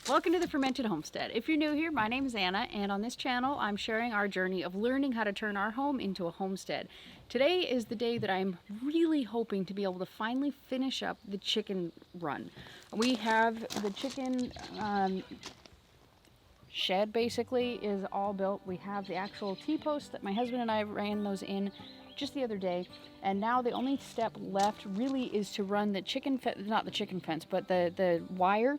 Welcome to the Fermented Homestead. If you're new here, my name is Anna, and on this channel I'm sharing our journey of learning how to turn our home into a homestead. Today is the day that I'm really hoping to be able to finally finish up the chicken run. We have the chicken shed basically is all built. We have the actual T-posts that my husband and I ran those in just the other day, and now the only step left really is to run the chicken not the chicken fence, but the wire.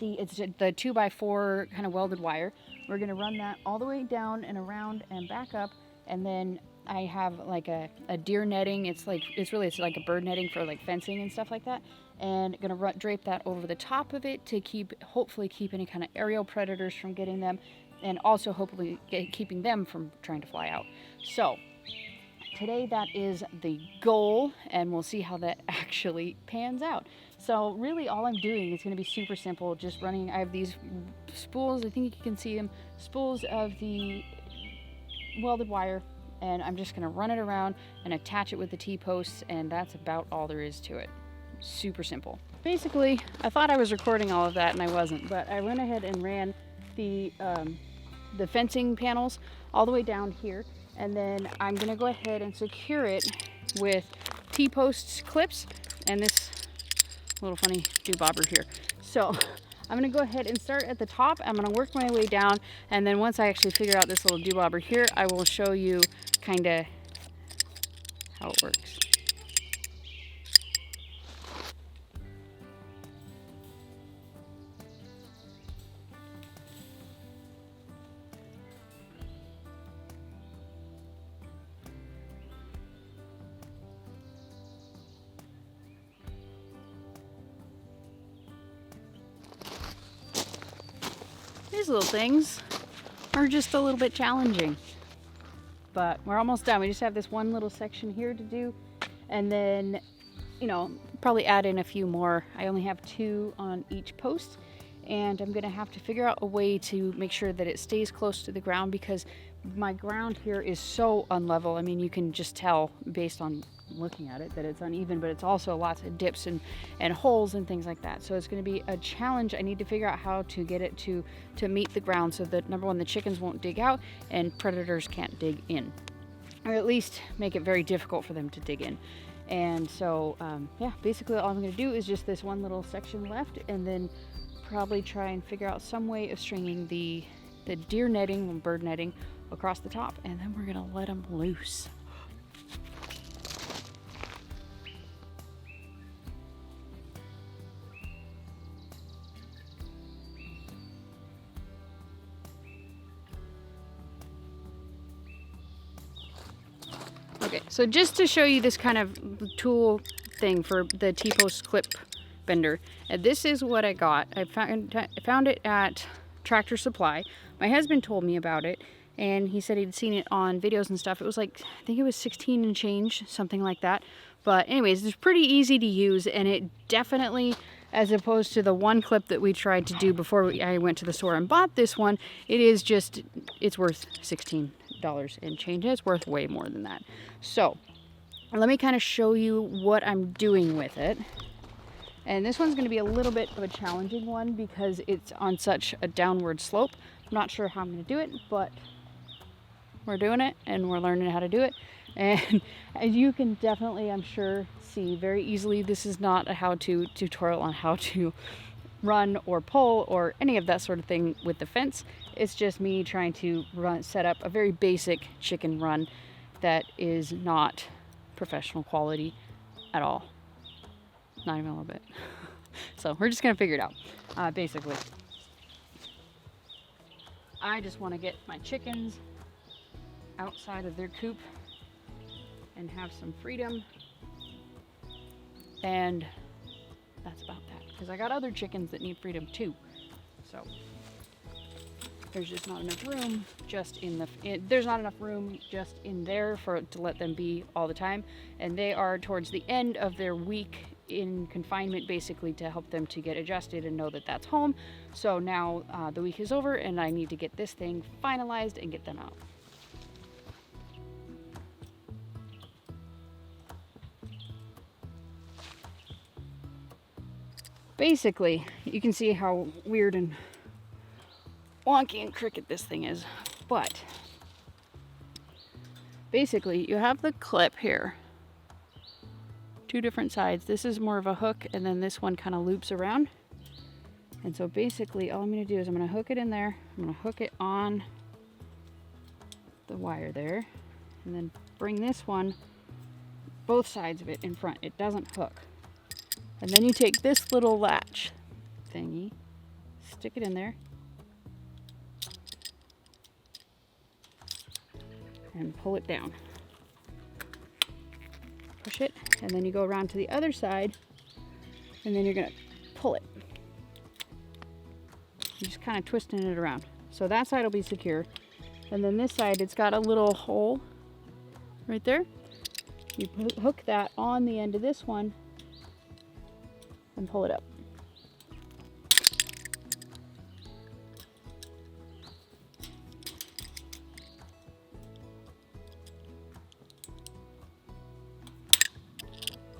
It's the 2x4 kind of welded wire. We're going to run that all the way down and around and back up, and then I have like a deer netting. It's like a bird netting for like fencing and stuff like that, and going to drape that over the top of it to hopefully keep any kind of aerial predators from getting them, and also hopefully keeping them from trying to fly out. So today that is the goal, and we'll see how that actually pans out. So really all I'm doing is going to be super simple, just running. I have these spools, I think you can see them, spools of the welded wire, and I'm just going to run it around and attach it with the T-posts, and that's about all there is to it. Super simple. Basically, I thought I was recording all of that and I wasn't, but I went ahead and ran the fencing panels all the way down here, and then I'm going to go ahead and secure it with T-posts clips and this little funny do-bobber here. So I'm going to go ahead and start at the top. I'm going to work my way down, and then once I actually figure out this little do-bobber here, I will show you kind of how it works. These little things are just a little bit challenging, but we're almost done. We just have this one little section here to do, and then, you know, probably add in a few more. I only have 2 on each post, and I'm gonna have to figure out a way to make sure that it stays close to the ground, because my ground here is so unlevel. I mean, you can just tell based on looking at it that it's uneven, but it's also lots of dips and holes and things like that. So it's going to be a challenge. I need to figure out how to get it to meet the ground so that, number one, the chickens won't dig out and predators can't dig in, or at least make it very difficult for them to dig in. And so yeah, basically all I'm going to do is just this one little section left, and then probably try and figure out some way of stringing the deer netting and bird netting across the top, and then we're going to let them loose. Okay, so just to show you this kind of tool thing for the T-post clip bender, this is what I got. I found it at Tractor Supply. My husband told me about it, and he said he'd seen it on videos and stuff. It was like, I think it was 16 and change, something like that. But anyways, it's pretty easy to use, and it definitely, as opposed to the one clip that we tried to do before I went to the store and bought this one, it's worth $16 and change. It's worth way more than that. So let me kind of show you what I'm doing with it. And this one's going to be a little bit of a challenging one because it's on such a downward slope. I'm not sure how I'm going to do it, but we're doing it and we're learning how to do it. And as you can definitely, I'm sure, see very easily, this is not a how-to tutorial on how to run or pull or any of that sort of thing with the fence. It's just me trying to set up a very basic chicken run that is not professional quality at all. Not even a little bit. So we're just gonna figure it out. Basically, I just want to get my chickens outside of their coop and have some freedom, and that's about that, because I got other chickens that need freedom too. So there's just not enough room there's not enough room just in there to let them be all the time, and they are towards the end of their week in confinement, basically to help them to get adjusted and know that that's home. So now the week is over, and I need to get this thing finalized and get them out. basically, you can see how weird and wonky and crooked this thing is. But basically, you have the clip here. Two different sides. This is more of a hook, and then this one kind of loops around. And so basically, all I'm going to do is I'm going to hook it in there. I'm going to hook it on the wire there, and then bring this one, both sides of it in front. It doesn't hook. And then you take this little latch thingy, stick it in there, and pull it down. Push it, and then you go around to the other side, and then you're going to pull it. You're just kind of twisting it around. So that side will be secure. And then this side, it's got a little hole right there. You hook that on the end of this one and pull it up.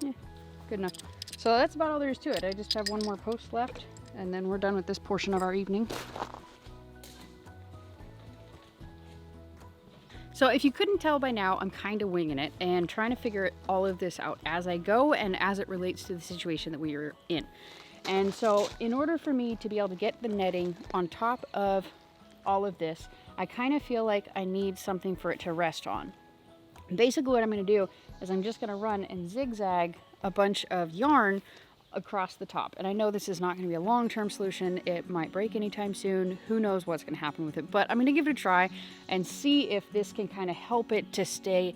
Yeah, good enough. So that's about all there is to it. I just have one more post left, and then we're done with this portion of our evening. So if you couldn't tell by now, I'm kind of winging it and trying to figure all of this out as I go and as it relates to the situation that we are in. And so in order for me to be able to get the netting on top of all of this, I kind of feel like I need something for it to rest on. Basically what I'm going to do is I'm just going to run and zigzag a bunch of yarn across the top. And I know this is not going to be a long-term solution. It might break anytime soon. Who knows what's going to happen with it, but I'm going to give it a try and see if this can kind of help it to stay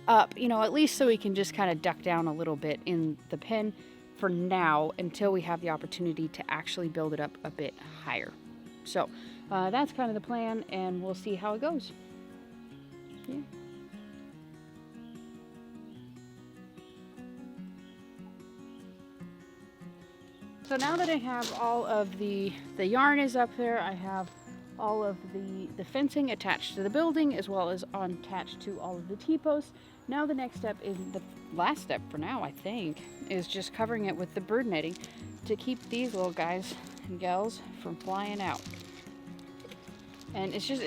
up, you know, at least so we can just kind of duck down a little bit in the pen for now until we have the opportunity to actually build it up a bit higher. So that's kind of the plan, and we'll see how it goes. Yeah. So now that I have all of the yarn is up there, I have all of the fencing attached to the building as well as attached to all of the T-posts. Now the next step is, the last step for now I think, is just covering it with the bird netting to keep these little guys and gals from flying out. And it's just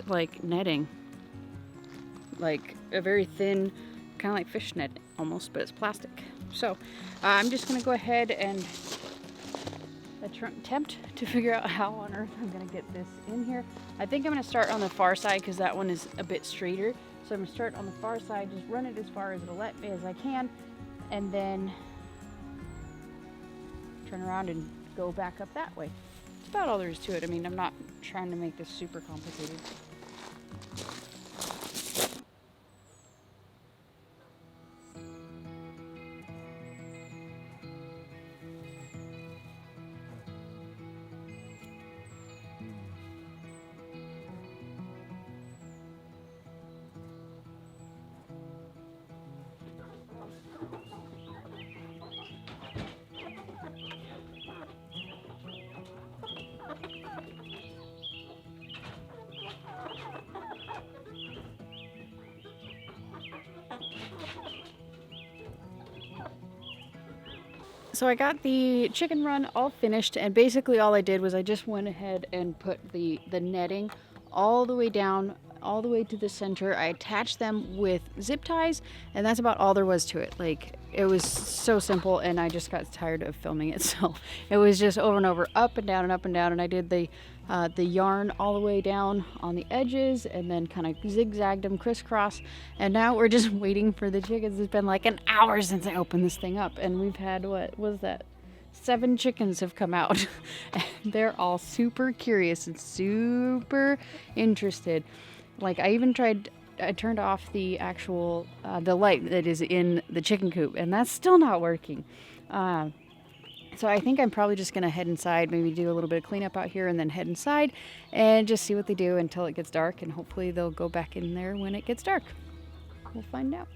like netting, like a very thin, kind of like fish net almost, but it's plastic. So I'm just going to go ahead and attempt to figure out how on earth I'm going to get this in here. I think I'm going to start on the far side because that one is a bit straighter. So I'm going to start on the far side, just run it as far as it'll let me as I can, and then turn around and go back up that way. That's about all there is to it. I mean, I'm not trying to make this super complicated. So I got the chicken run all finished, and basically all I did was I just went ahead and put the netting all the way down, all the way to the center. I attached them with zip ties, and that's about all there was to it. Like, it was so simple, and I just got tired of filming it, so it was just over and over, up and down and up and down. And I did the yarn all the way down on the edges, and then kind of zigzagged them crisscross. And now we're just waiting for the chickens. It's been like an hour since I opened this thing up, and we've had, what was that, 7 chickens have come out. And they're all super curious and super interested. Like, I turned off the actual the light that is in the chicken coop, and that's still not working. So I think I'm probably just gonna head inside, maybe do a little bit of cleanup out here, and then head inside and just see what they do until it gets dark, and hopefully they'll go back in there when it gets dark. We'll find out.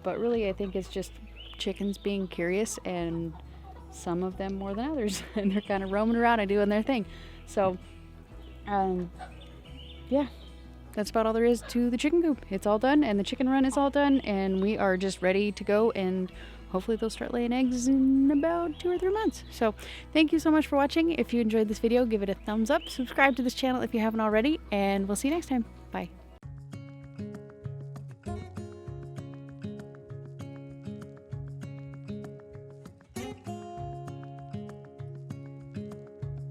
But really, I think it's just chickens being curious, and some of them more than others, and they're kind of roaming around and doing their thing. So, yeah, that's about all there is to the chicken coop. It's all done, and the chicken run is all done, and we are just ready to go and hopefully they'll start laying eggs in about 2 or 3 months. So thank you so much for watching. If you enjoyed this video, give it a thumbs up, subscribe to this channel if you haven't already, and we'll see you next time. Bye.